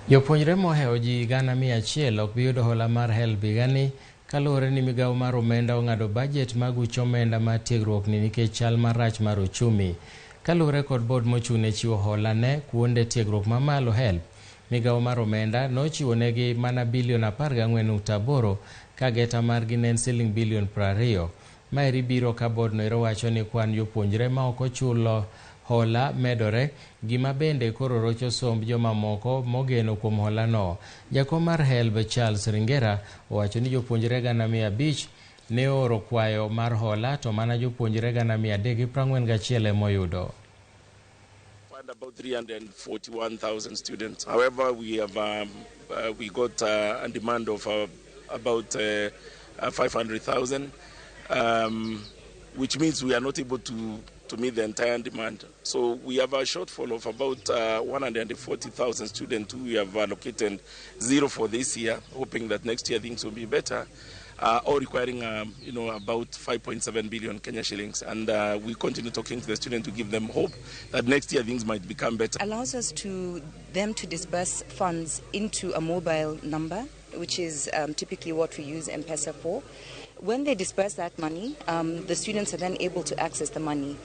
Jopuonjre moheo ji gana 100 ok bi yudo hola mar HELB higani kaluwore ni migawo mar omenda ong'ado bajet mag uch omenda mar tiegruok ni nikech chal marach mar ochumi. Kaluwore kod bod mochung' ne chiwo hola ne kuonde tiegruok mamalo HELB, migawo mar omenda nochiwo negi mana bilion 14.8 ka geta margi ne en siling bilion 20. Maeri biro ka bodno ero wacho ni kwan jopuonjre ma ok ochulo hola medore, gima bende koro rocho somb jomamoko mogeno kuom hola no. Jakom mar HELB Charles Ringera owacho ni jopuonjre gana 500 ne oro kwayo mar hola to mana jopuonjre gana 341 emoyudo. About 341,000 students. However, we have we got a demand of about 500,000, which means we are not able to meet the entire demand. So we have a shortfall of about 140,000 students who we have allocated zero for this year, hoping that next year things will be better. Or requiring, about 5.7 billion Kenya shillings. And we continue talking to the students to give them hope that next year things might become better. Allows us them to disburse funds into a mobile number, which is typically what we use M-Pesa for. When they disburse that money, the students are then able to access the money.